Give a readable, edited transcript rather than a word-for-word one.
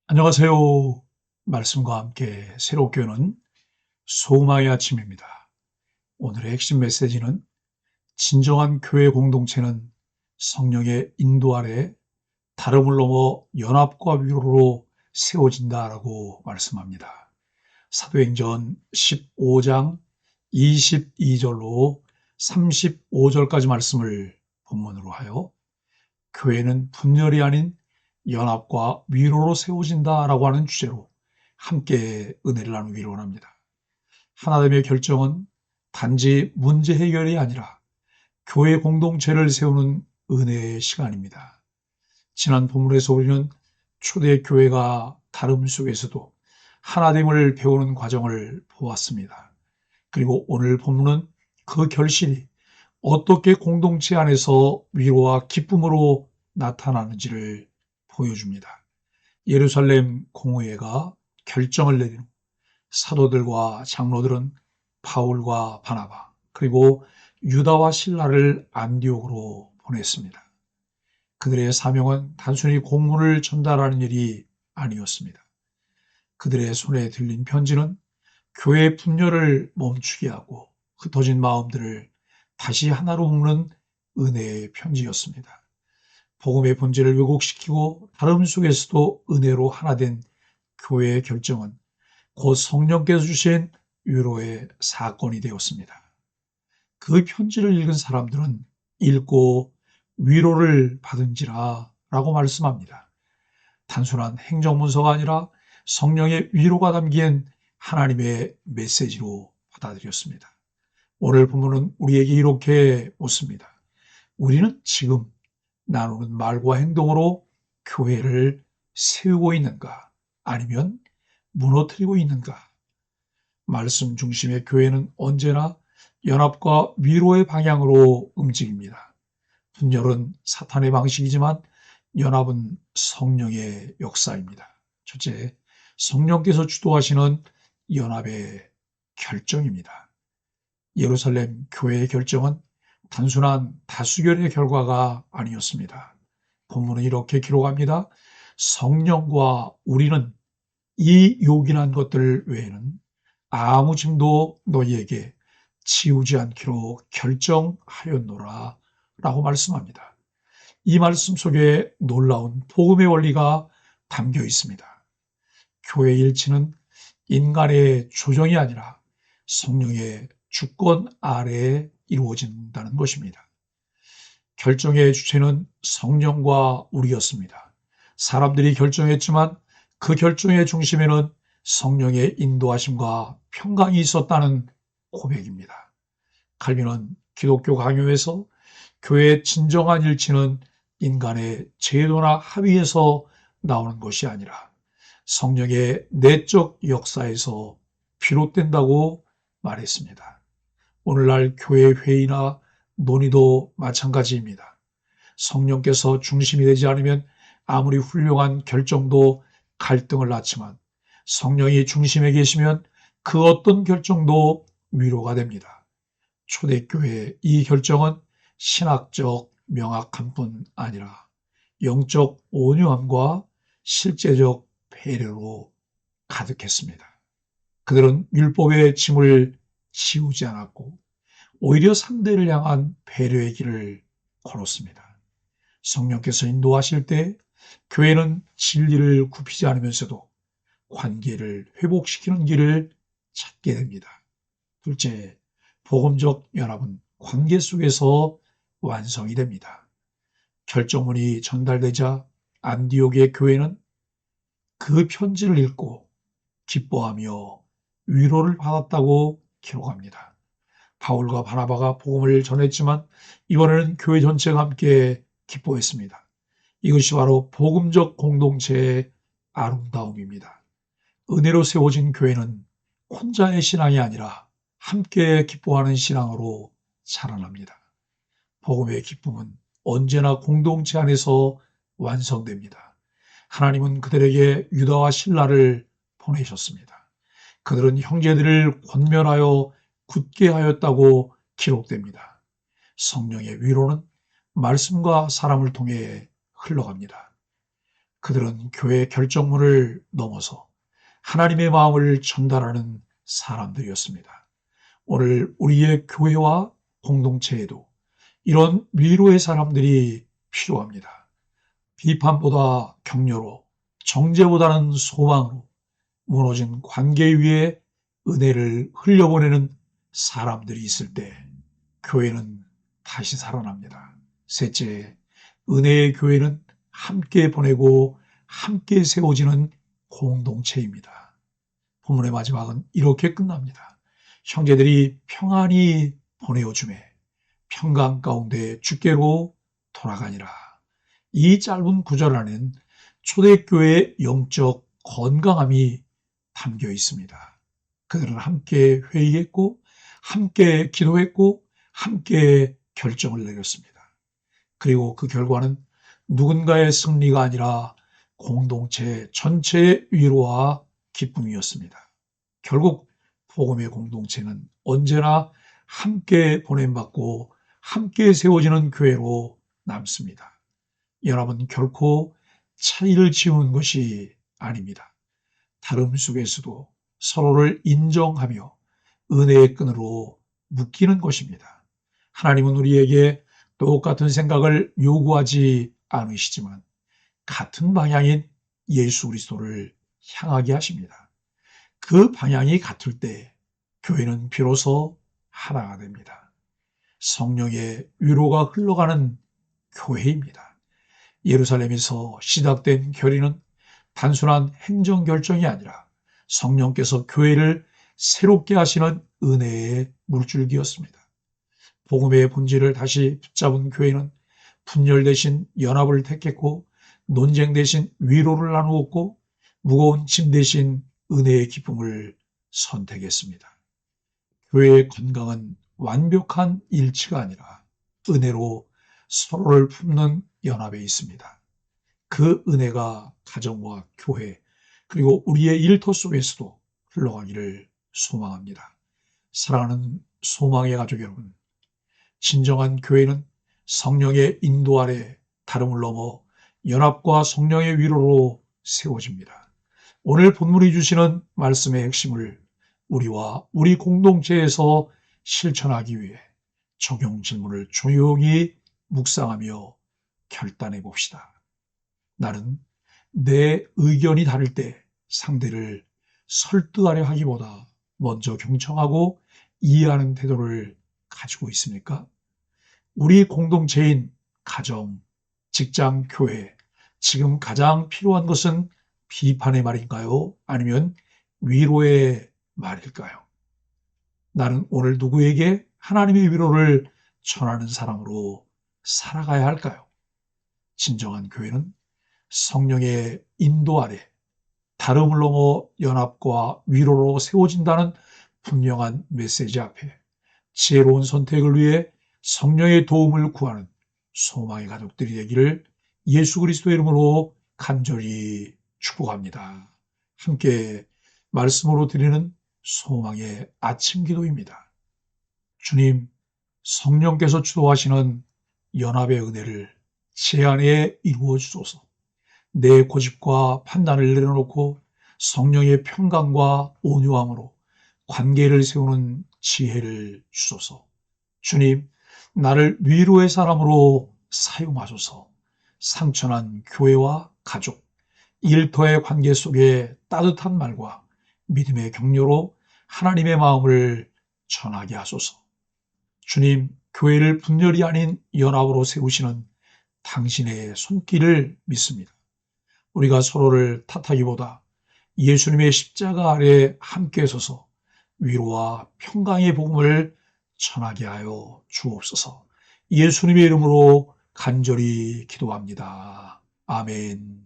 안녕하세요. 말씀과 함께 새롭게 오는 소망의 아침입니다. 오늘의 핵심 메시지는 진정한 교회 공동체는 성령의 인도 아래 다름을 넘어 연합과 위로로 세워진다라고 말씀합니다. 사도행전 15장 22절로 35절까지 말씀을 본문으로 하여 교회는 분열이 아닌 연합과 위로로 세워진다라고 하는 주제로 함께 은혜를 나누기를 원합니다. 하나님의 결정은 단지 문제 해결이 아니라 교회 공동체를 세우는 은혜의 시간입니다. 지난 본문에서 우리는 초대교회가 다름 속에서도 하나됨을 배우는 과정을 보았습니다. 그리고 오늘 본문은 그 결실이 어떻게 공동체 안에서 위로와 기쁨으로 나타나는지를 보여줍니다. 예루살렘 공회가 결정을 내린 후 사도들과 장로들은 바울과 바나바 그리고 유다와 실라를 안디옥으로 보냈습니다. 그들의 사명은 단순히 공문을 전달하는 일이 아니었습니다. 그들의 손에 들린 편지는 교회 분열을 멈추게 하고 흩어진 마음들을 다시 하나로 묶는 은혜의 편지였습니다. 복음의 본질을 왜곡시키고 다름 속에서도 은혜로 하나 된 교회의 결정은 곧 성령께서 주신 위로의 사건이 되었습니다. 그 편지를 읽은 사람들은 읽고 위로를 받은지라 라고 말씀합니다. 단순한 행정문서가 아니라 성령의 위로가 담긴 하나님의 메시지로 받아들였습니다. 오늘 본문은 우리에게 이렇게 묻습니다. 우리는 지금 나누는 말과 행동으로 교회를 세우고 있는가? 아니면 무너뜨리고 있는가? 말씀 중심의 교회는 언제나 연합과 위로의 방향으로 움직입니다. 분열은 사탄의 방식이지만 연합은 성령의 역사입니다. 첫째, 성령께서 주도하시는 연합의 결정입니다. 예루살렘 교회의 결정은 단순한 다수결의 결과가 아니었습니다. 본문은 이렇게 기록합니다. 성령과 우리는 이 요긴한 것들 외에는 아무 짐도 너희에게 지우지 않기로 결정하였노라 라고 말씀합니다. 이 말씀 속에 놀라운 복음의 원리가 담겨 있습니다. 교회 일치는 인간의 조정이 아니라 성령의 주권 아래에 이루어진다는 것입니다. 결정의 주체는 성령과 우리였습니다. 사람들이 결정했지만 그 결정의 중심에는 성령의 인도하심과 평강이 있었다는 고백입니다. 칼빈은 기독교 강요에서 교회의 진정한 일치는 인간의 제도나 합의에서 나오는 것이 아니라 성령의 내적 역사에서 비롯된다고 말했습니다. 오늘날 교회 회의나 논의도 마찬가지입니다. 성령께서 중심이 되지 않으면 아무리 훌륭한 결정도 갈등을 낳지만 성령이 중심에 계시면 그 어떤 결정도 위로가 됩니다. 초대교회의 이 결정은 신학적 명확함 뿐 아니라 영적 온유함과 실제적 배려로 가득했습니다. 그들은 율법의 짐을 지우지 않았고 오히려 상대를 향한 배려의 길을 걸었습니다. 성령께서 인도하실 때 교회는 진리를 굽히지 않으면서도 관계를 회복시키는 길을 찾게 됩니다. 둘째, 복음적 연합은 관계 속에서 완성이 됩니다. 결정문이 전달되자 안디옥의 교회는 그 편지를 읽고 기뻐하며 위로를 받았다고 기록합니다. 바울과 바나바가 복음을 전했지만 이번에는 교회 전체가 함께 기뻐했습니다. 이것이 바로 복음적 공동체의 아름다움입니다. 은혜로 세워진 교회는 혼자의 신앙이 아니라 함께 기뻐하는 신앙으로 자라납니다. 복음의 기쁨은 언제나 공동체 안에서 완성됩니다. 하나님은 그들에게 유다와 실라를 보내셨습니다. 그들은 형제들을 권면하여 굳게 하였다고 기록됩니다. 성령의 위로는 말씀과 사람을 통해 흘러갑니다. 그들은 교회 결정문을 넘어서 하나님의 마음을 전달하는 사람들이었습니다. 오늘 우리의 교회와 공동체에도 이런 위로의 사람들이 필요합니다. 비판보다 격려로, 정죄보다는 소망으로 무너진 관계 위에 은혜를 흘려보내는 사람들이 있을 때 교회는 다시 살아납니다. 셋째, 은혜의 교회는 함께 보내고 함께 세워지는 공동체입니다. 본문의 마지막은 이렇게 끝납니다. 형제들이 평안히 보내어 주매 평강 가운데 주께로 돌아가니라. 이 짧은 구절 안에는 초대교회의 영적 건강함이 담겨 있습니다. 그들은 함께 회의했고 함께 기도했고 함께 결정을 내렸습니다. 그리고 그 결과는 누군가의 승리가 아니라 공동체 전체의 위로와 기쁨이었습니다. 결국 복음의 공동체는 언제나 함께 보냄받고 함께 세워지는 교회로 남습니다. 연합은 결코 차이를 지우는 것이 아닙니다. 다름 속에서도 서로를 인정하며 은혜의 끈으로 묶이는 것입니다. 하나님은 우리에게 똑같은 생각을 요구하지 않으시지만 같은 방향인 예수 그리스도를 향하게 하십니다. 그 방향이 같을 때 교회는 비로소 하나가 됩니다. 성령의 위로가 흘러가는 교회입니다. 예루살렘에서 시작된 결의는 단순한 행정결정이 아니라 성령께서 교회를 새롭게 하시는 은혜의 물줄기였습니다. 복음의 본질을 다시 붙잡은 교회는 분열 대신 연합을 택했고 논쟁 대신 위로를 나누었고 무거운 짐 대신 은혜의 기쁨을 선택했습니다. 교회의 건강은 완벽한 일치가 아니라 은혜로 서로를 품는 연합에 있습니다. 그 은혜가 가정과 교회 그리고 우리의 일터 속에서도 흘러가기를 소망합니다. 사랑하는 소망의 가족 여러분, 진정한 교회는 성령의 인도 아래 다름을 넘어 연합과 성령의 위로로 세워집니다. 오늘 본문이 주시는 말씀의 핵심을 우리와 우리 공동체에서 실천하기 위해 적용 질문을 조용히 묵상하며 결단해 봅시다. 나는 내 의견이 다를 때 상대를 설득하려 하기보다 먼저 경청하고 이해하는 태도를 가지고 있습니까? 우리 공동체인 가정, 직장, 교회, 지금 가장 필요한 것은 비판의 말인가요? 아니면 위로의 말일까요? 나는 오늘 누구에게 하나님의 위로를 전하는 사람으로 살아가야 할까요? 진정한 교회는 성령의 인도 아래 다름을 넘어 연합과 위로로 세워진다는 분명한 메시지 앞에 지혜로운 선택을 위해 성령의 도움을 구하는 소망의 가족들이 되기를 예수 그리스도의 이름으로 간절히 축복합니다. 함께 말씀으로 드리는 소망의 아침 기도입니다. 주님, 성령께서 주도하시는 연합의 은혜를 제 안에 이루어 주소서. 내 고집과 판단을 내려놓고 성령의 평강과 온유함으로 관계를 세우는 지혜를 주소서. 주님, 나를 위로의 사람으로 사용하소서. 상처난 교회와 가족, 일터의 관계 속에 따뜻한 말과 믿음의 격려로 하나님의 마음을 전하게 하소서. 주님, 교회를 분열이 아닌 연합으로 세우시는 당신의 손길을 믿습니다. 우리가 서로를 탓하기보다 예수님의 십자가 아래 함께 서서 위로와 평강의 복음을 전하게 하여 주옵소서. 예수님의 이름으로 간절히 기도합니다. 아멘.